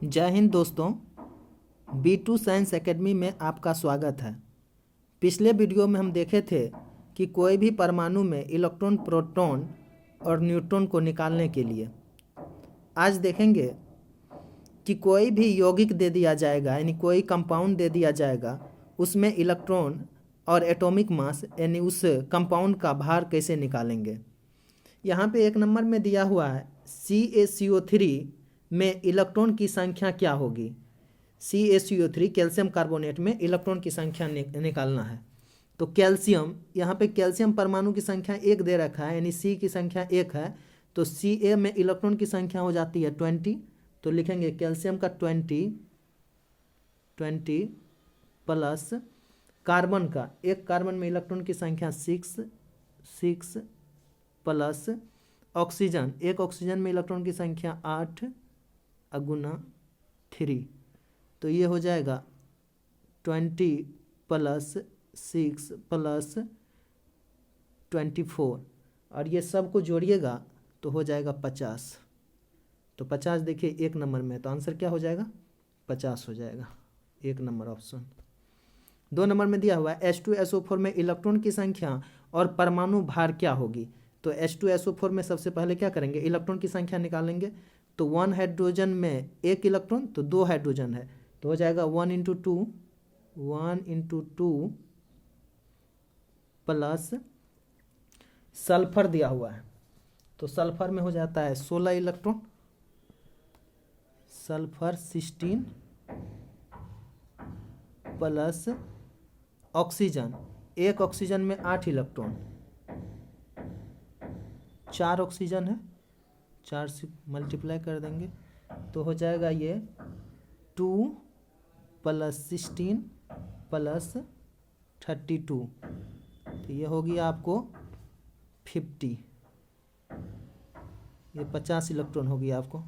जय हिंद दोस्तों। B2 science academy में आपका स्वागत है। पिछले वीडियो में हम देखे थे कि कोई भी परमाणु में इलेक्ट्रॉन, प्रोटॉन और न्यूट्रॉन को निकालने के लिए आज देखेंगे कि कोई भी यौगिक दे दिया जाएगा, यानी कोई कंपाउंड दे दिया जाएगा, उसमें इलेक्ट्रॉन और एटॉमिक मास यानी उस कंपाउंड का भार कैसे निकालेंगे। यहाँ पे 1 नंबर में दिया हुआ है CaCO3 में इलेक्ट्रॉन की संख्या क्या होगी। CaCO3 कैल्शियम कार्बोनेट में इलेक्ट्रॉन की संख्या निकालना है। तो कैल्शियम, यहाँ पे कैल्शियम परमाणु की संख्या 1 दे रखा है, यानी C की संख्या 1 है, तो Ca में इलेक्ट्रॉन की संख्या हो जाती है 20। तो लिखेंगे कैल्शियम का 20 प्लस कार्बन का, एक कार्बन में इलेक्ट्रॉन की संख्या 6 प्लस ऑक्सीजन, एक ऑक्सीजन में इलेक्ट्रॉन की संख्या 8 गुना 3, तो ये हो जाएगा 20 प्लस 6 प्लस 24, और ये सब को जोड़िएगा तो हो जाएगा 50। तो 50 देखिए 1 नंबर में, तो आंसर क्या हो जाएगा 50 हो जाएगा, 1 नंबर ऑप्शन। 2 नंबर में दिया हुआ है H2SO4 में इलेक्ट्रॉन की संख्या और परमाणु भार क्या होगी। तो H2SO4 में सबसे पहले क्या करेंगे, इलेक्ट्रॉन की संख्या निकालेंगे। तो 1 हाइड्रोजन में 1 इलेक्ट्रॉन, तो 2 हाइड्रोजन है, तो हो जाएगा 1 × 2 प्लस सल्फर दिया हुआ है, तो सल्फर में हो जाता है 16 इलेक्ट्रॉन, सल्फर 16 प्लस ऑक्सीजन, एक ऑक्सीजन में 8 इलेक्ट्रॉन, 4 ऑक्सीजन है, 4 से मल्टीप्लाई कर देंगे तो हो जाएगा ये 2 प्लस 16 प्लस 32, तो ये हो गया आपको 50, ये 50 इलेक्ट्रॉन हो गया आपको।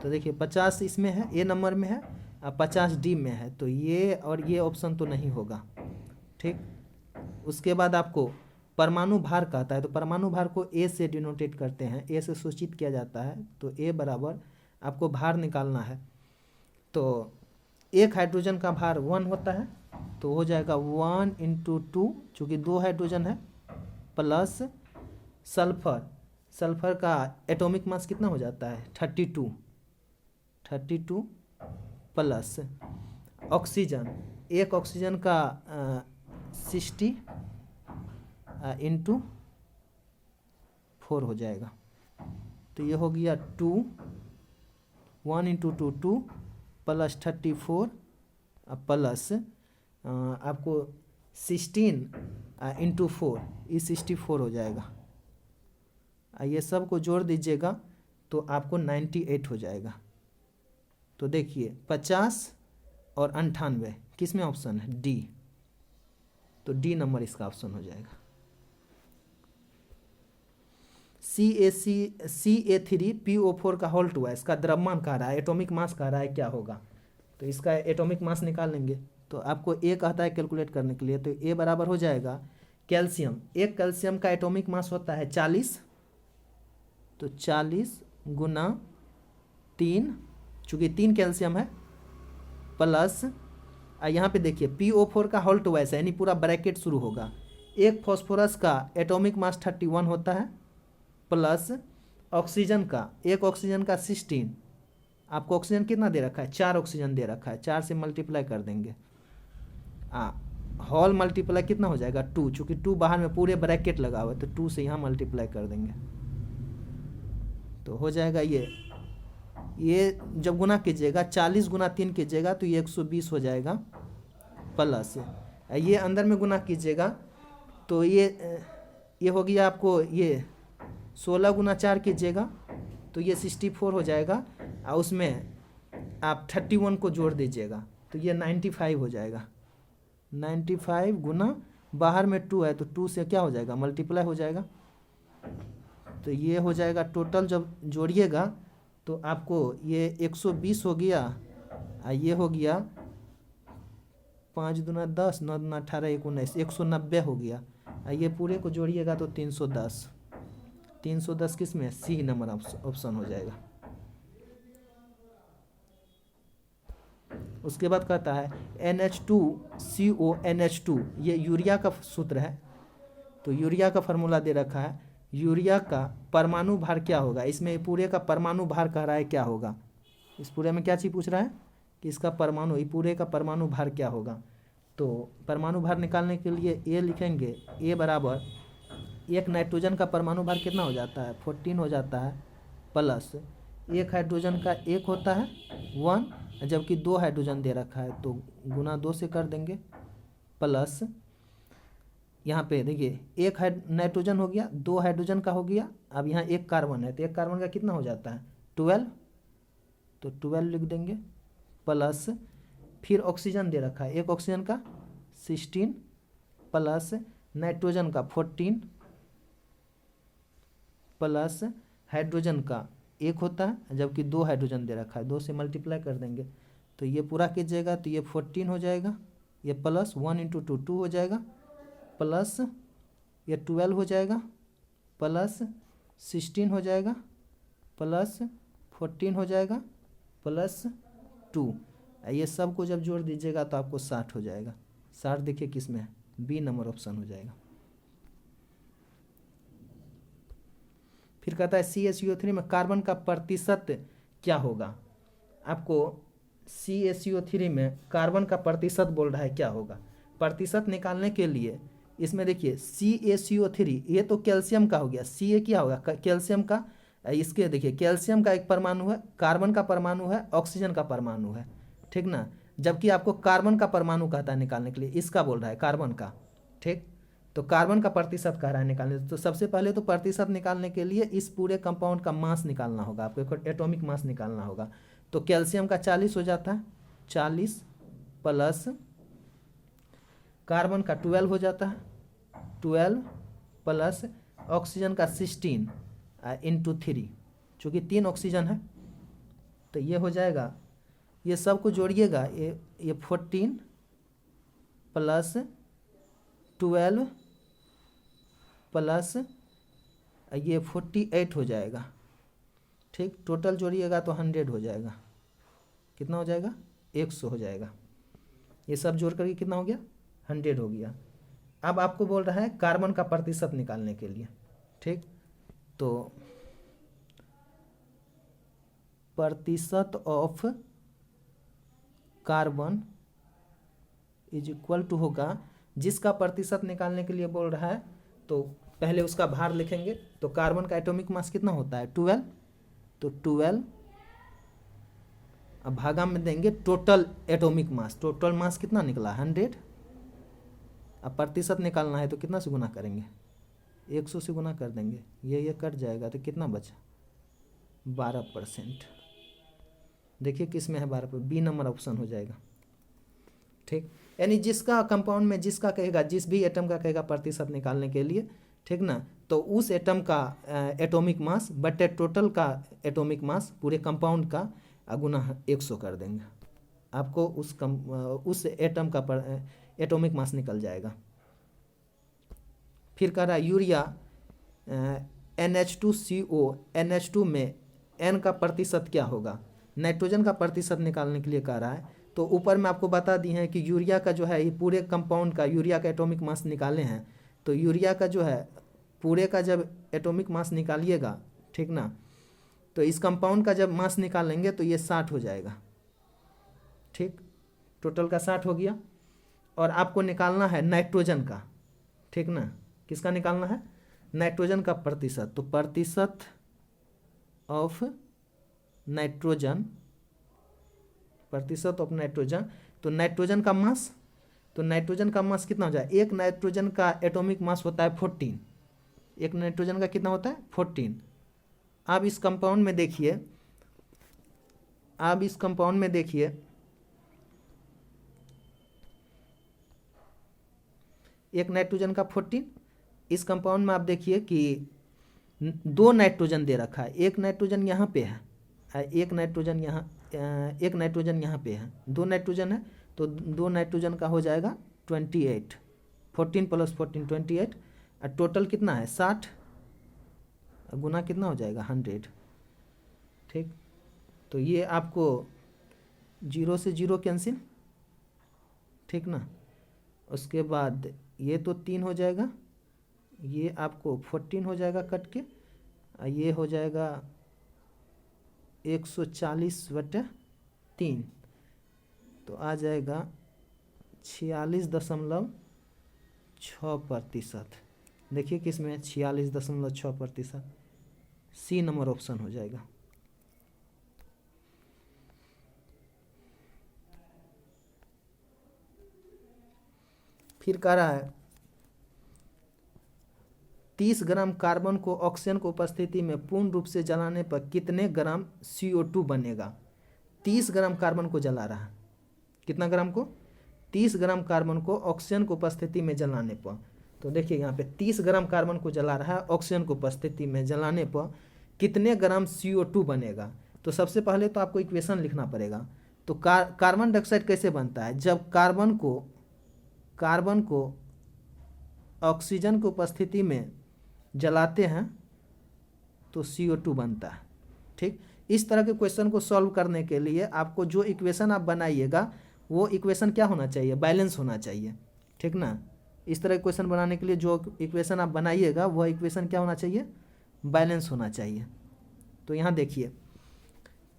तो देखिए 50 इसमें है, ए नंबर में है, और 50 डी में है, तो ये और ये ऑप्शन तो नहीं होगा, ठीक। उसके बाद आपको परमाणु भार कहता है, तो परमाणु भार को ए से डिनोटेट करते हैं, ए से सूचित किया जाता है, तो ए बराबर आपको भार निकालना है। तो एक हाइड्रोजन का भार 1 होता है, तो हो जाएगा 1 × 2, चूँकि 2 हाइड्रोजन है, प्लस सल्फर, सल्फर का एटॉमिक मास कितना हो जाता है 32 प्लस ऑक्सीजन, एक ऑक्सीजन का 60 × 4 हो जाएगा, तो ये हो गया 1 × 2 प्लस 34 प्लस आपको 16 × 4, ये 64 हो जाएगा। ये सब को जोड़ दीजिएगा तो आपको 98 हो जाएगा। तो देखिए 50 और 98 किस में ऑप्शन है, डी, तो डी नंबर इसका ऑप्शन हो जाएगा। CaCO4 का होल 2 है, इसका द्रव्यमान कह रहा है, एटॉमिक मास कह रहा है क्या होगा, तो इसका एटॉमिक मास निकालेंगे। तो आपको ए कहता है कैलकुलेट करने के लिए, तो ए बराबर हो जाएगा कैल्शियम, एक कैल्शियम का एटॉमिक मास होता है 40, तो 40 गुना 3, चूँकि 3 कैल्शियम है, प्लस यहाँ पे देखिए PO4 का होल 2 ऐसा, यानी पूरा ब्रैकेट शुरू होगा। एक फॉस्फोरस का एटॉमिक मास 31 होता है, प्लस ऑक्सीजन का, एक ऑक्सीजन का 16, आपको ऑक्सीजन कितना दे रखा है, 4 ऑक्सीजन दे रखा है, 4 से मल्टीप्लाई कर देंगे, होल मल्टीप्लाई कितना हो जाएगा 2, चूँकि 2 बाहर में पूरे ब्रैकेट लगा हुआ है, तो 2 से यहाँ मल्टीप्लाई कर देंगे, तो हो जाएगा ये जब गुना कीजिएगा 40 गुना 3 कीजिएगा तो ये 120 हो जाएगा, प्लस ये अंदर में गुना कीजिएगा तो ये हो गया आपको, ये 16 गुना 4 कीजिएगा तो ये 64 हो जाएगा, और उसमें आप 31 को जोड़ दीजिएगा तो ये 95 हो जाएगा। 95 गुना बाहर में 2 है, तो 2 से क्या हो जाएगा मल्टीप्लाई हो जाएगा, तो ये हो जाएगा टोटल जब जोड़िएगा तो आपको ये 120 हो गया, ये हो गया 5 दूना 10, 9 दूना 18, 19, 190 हो गया, ये पूरे को जोड़िएगा तो 310, 310 किस में, सी नंबर ऑप्शन हो जाएगा। उसके बाद कहता है NH2CONH2, ये यूरिया का सूत्र है। तो यूरिया का फार्मूला दे रखा है, यूरिया का परमाणु भार क्या होगा, इसमें पूरे का परमाणु भार कह रहा है क्या होगा, इस पूरे में क्या चीज़ पूछ रहा है कि इसका परमाणु, ये पूरे का परमाणु भार क्या होगा। तो परमाणु भार निकालने के लिए ए लिखेंगे, ए बराबर एक नाइट्रोजन का परमाणु भार कितना हो जाता है 14 हो जाता है, प्लस एक हाइड्रोजन का एक होता है 1, जबकि 2 हाइड्रोजन दे रखा है तो गुना 2 से कर देंगे, प्लस यहाँ पे देखिए एक नाइट्रोजन हो गया, 2 हाइड्रोजन का हो गया, अब यहाँ एक कार्बन है तो एक कार्बन का कितना हो जाता है 12, तो 12 लिख देंगे, प्लस फिर ऑक्सीजन दे रखा है, एक ऑक्सीजन का 16, प्लस नाइट्रोजन का 14, प्लस हाइड्रोजन का एक होता है, जबकि 2 हाइड्रोजन दे रखा है, 2 से मल्टीप्लाई कर देंगे तो ये पूरा कीजिएगा तो ये 14 हो जाएगा, ये प्लस 1 × 2 2 हो जाएगा, प्लस ये 12 हो जाएगा, प्लस 16 हो जाएगा, प्लस 14 हो जाएगा, प्लस 2, ये सब को जब जोड़ दीजिएगा तो आपको 60 हो जाएगा। 60 देखिए किस में है, बी नंबर ऑप्शन हो जाएगा। फिर कहता है CaCO3 में कार्बन का प्रतिशत क्या होगा, आपको CaCO3 में कार्बन का प्रतिशत बोल रहा है क्या होगा। प्रतिशत निकालने के लिए इसमें देखिए CaCO3 ये तो कैल्शियम का हो गया, Ca क्या होगा कैल्शियम का, इसके देखिए कैल्शियम का एक परमाणु है, कार्बन का परमाणु है, ऑक्सीजन का परमाणु है, ठीक ना, जबकि आपको कार्बन का परमाणु कहता है निकालने के लिए, इसका बोल रहा है कार्बन का, ठीक। तो कार्बन का प्रतिशत कह रहा है निकालने, तो सबसे पहले तो प्रतिशत निकालने के लिए इस पूरे कंपाउंड का मास निकालना होगा, आपको एटॉमिक मास निकालना होगा। तो कैल्शियम का 40 हो जाता है, 40 प्लस कार्बन का 12 हो जाता है, 12 प्लस ऑक्सीजन का 16 × 3, चूँकि 3 ऑक्सीजन है तो ये हो जाएगा, ये सब को जोड़िएगा, ये 14 प्लस 12 प्लस ये 48 हो जाएगा, ठीक। टोटल जोड़िएगा तो 100 हो जाएगा, कितना हो जाएगा 100 हो जाएगा, ये सब जोड़ करके कितना हो गया 100 हो गया। अब आपको बोल रहा है कार्बन का प्रतिशत निकालने के लिए, ठीक। तो प्रतिशत of carbon is equal to होगा, जिसका प्रतिशत निकालने के लिए बोल रहा है तो पहले उसका भार लिखेंगे। तो कार्बन का एटॉमिक मास कितना होता है 12, तो 12 अब भागा में देंगे total atomic mass, total mass कितना निकला 100, अब प्रतिशत निकालना है तो कितना से गुना करेंगे 100 से गुना कर देंगे, ये कट जाएगा तो कितना बचा 12%। देखिए किस में है 12%, बी नंबर ऑप्शन हो जाएगा, ठीक। यानी जिसका कंपाउंड में जिसका कहेगा, जिस भी एटम का कहेगा प्रतिशत निकालने के लिए, ठीक ना, तो उस एटम का एटॉमिक मास बटे टोटल का एटॉमिक मास पूरे कंपाउंड का गुना 100 कर देंगे, आपको उस एटम का एटॉमिक मास निकल जाएगा। फिर कह रहा है यूरिया NH2CO NH2 में N का प्रतिशत क्या होगा, नाइट्रोजन का प्रतिशत निकालने के लिए कह रहा है। तो ऊपर में आपको बता दी हैं कि यूरिया का जो है ये पूरे कंपाउंड का यूरिया का एटॉमिक मास निकाले हैं, तो यूरिया का जो है पूरे का जब एटॉमिक मास निकालिएगा, ठीक ना, तो इस कंपाउंड का जब मास निकालेंगे तो ये 60 हो जाएगा, ठीक, टोटल का 60 हो गया। और आपको निकालना है नाइट्रोजन का, ठीक ना, किसका निकालना है नाइट्रोजन का प्रतिशत, तो प्रतिशत ऑफ नाइट्रोजन, प्रतिशत ऑफ नाइट्रोजन, तो नाइट्रोजन का मास, तो नाइट्रोजन का मास कितना हो जाए, एक नाइट्रोजन का एटॉमिक मास होता है 14, एक नाइट्रोजन का कितना होता है 14। आप इस कंपाउंड में देखिए, आप इस कंपाउंड में देखिए, एक नाइट्रोजन का 14, इस कंपाउंड में आप देखिए कि 2 नाइट्रोजन दे रखा है, एक नाइट्रोजन यहाँ पे है, एक नाइट्रोजन यहाँ पे है, 2 नाइट्रोजन है, तो 2 नाइट्रोजन का हो जाएगा 28, 14 प्लस 14 28, और टोटल कितना है 60, गुना कितना हो जाएगा 100, ठीक। तो ये आपको जीरो से जीरो कैंसिल, ठीक ना। उसके बाद ये तो 3 हो जाएगा, ये आपको 14 हो जाएगा कट के, ये हो जाएगा 140/3, तो आ जाएगा 46.6%। देखिए किसमें 46.6%, सी नंबर ऑप्शन हो जाएगा। फिर कह रहा है 30 ग्राम कार्बन को ऑक्सीजन की उपस्थिति में पूर्ण रूप से जलाने पर कितने ग्राम CO2 बनेगा। 30 ग्राम कार्बन को जला रहा है, कितना ग्राम को, 30 ग्राम कार्बन को ऑक्सीजन की उपस्थिति में जलाने पर। तो देखिए यहाँ पे 30 ग्राम कार्बन को जला रहा है, ऑक्सीजन की उपस्थिति में जलाने पर कितने ग्राम CO2 बनेगा। तो सबसे पहले तो आपको इक्वेशन लिखना पड़ेगा। तो कार्बन डाइऑक्साइड कैसे बनता है, जब कार्बन को ऑक्सीजन की उपस्थिति में जलाते हैं तो CO2 बनता है, ठीक। इस तरह के क्वेश्चन को सॉल्व करने के लिए आपको जो इक्वेशन आप बनाइएगा वो इक्वेशन क्या होना चाहिए, बैलेंस होना चाहिए, ठीक ना। इस तरह के क्वेश्चन बनाने के लिए जो इक्वेशन आप बनाइएगा वह इक्वेशन क्या होना चाहिए, बैलेंस होना चाहिए। तो यहाँ देखिए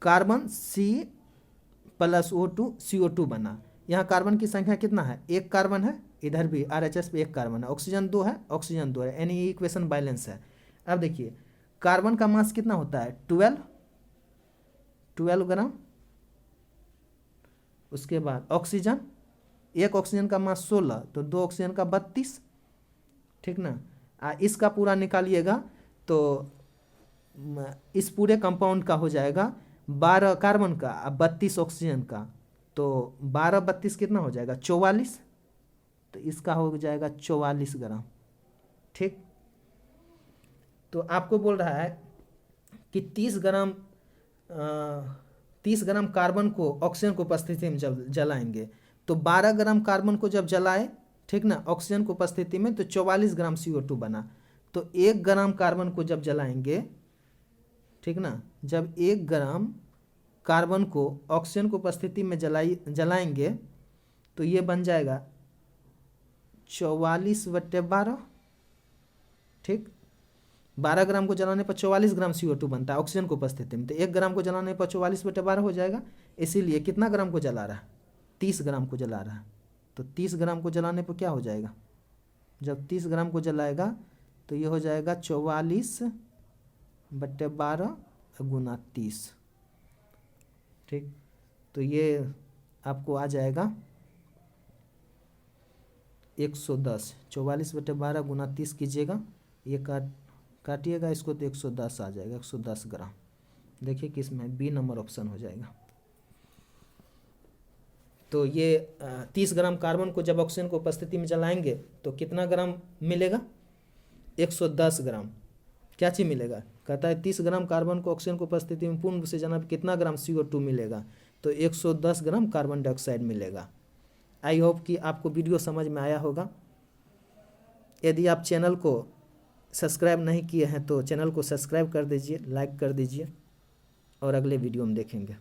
कार्बन C+O2 CO2 बना, यहाँ कार्बन की संख्या कितना है, एक कार्बन है, इधर भी RHS पे एक कार्बन है, ऑक्सीजन 2 है, ऑक्सीजन 2 है, यानी ये इक्वेशन बैलेंस है। अब देखिए कार्बन का मास कितना होता है 12 ग्राम। उसके बाद ऑक्सीजन, एक ऑक्सीजन का मास 16, तो 2 ऑक्सीजन का 32, ठीक ना। इसका पूरा निकालिएगा तो इस पूरे कंपाउंड का हो जाएगा 12 कार्बन का 32 ऑक्सीजन का, तो 12 32 कितना हो जाएगा 44, तो इसका हो जाएगा 44 ग्राम, ठीक। तो आपको बोल रहा है कि 30 ग्राम कार्बन को ऑक्सीजन की उपस्थिति में जब जलाएंगे तो 12 ग्राम कार्बन को जब जलाए, ठीक ना, ऑक्सीजन की उपस्थिति में, तो 44 ग्राम CO2 बना। तो 1 ग्राम कार्बन को जब जलाएंगे, ठीक ना, जब 1 ग्राम कार्बन को ऑक्सीजन की उपस्थिति में जलाएंगे तो ये बन जाएगा 44/12, ठीक। 12 ग्राम को जलाने पर 44 ग्राम CO2 बनता है ऑक्सीजन की उपस्थिति में, तो 1 ग्राम को जलाने पर 44/12 हो जाएगा। इसीलिए कितना ग्राम को जला रहा है, 30 ग्राम को जला रहा है। तो 30 ग्राम को जलाने पर क्या हो जाएगा, जब 30 ग्राम को जलाएगा तो ये हो जाएगा 44/12 × 30, ठीक। तो ये आपको आ जाएगा 110, 44/12 × 30 कीजिएगा, ये काटिएगा इसको तो 110 आ जाएगा, 110 ग्राम। देखिए किसमें, बी नंबर ऑप्शन हो जाएगा। तो ये 30 ग्राम कार्बन को जब ऑक्सीजन की उपस्थिति में जलाएंगे तो कितना ग्राम मिलेगा, 110 ग्राम। क्या चीज़ मिलेगा, कहता है 30 ग्राम कार्बन को ऑक्सीजन की उपस्थिति में पूर्ण रूप से जलाने पर कितना ग्राम CO2 मिलेगा, तो 110 ग्राम कार्बन डाइऑक्साइड मिलेगा। आई होप कि आपको वीडियो समझ में आया होगा। यदि आप चैनल को सब्सक्राइब नहीं किए हैं तो चैनल को सब्सक्राइब कर दीजिए, लाइक कर दीजिए, और अगले वीडियो में देखेंगे।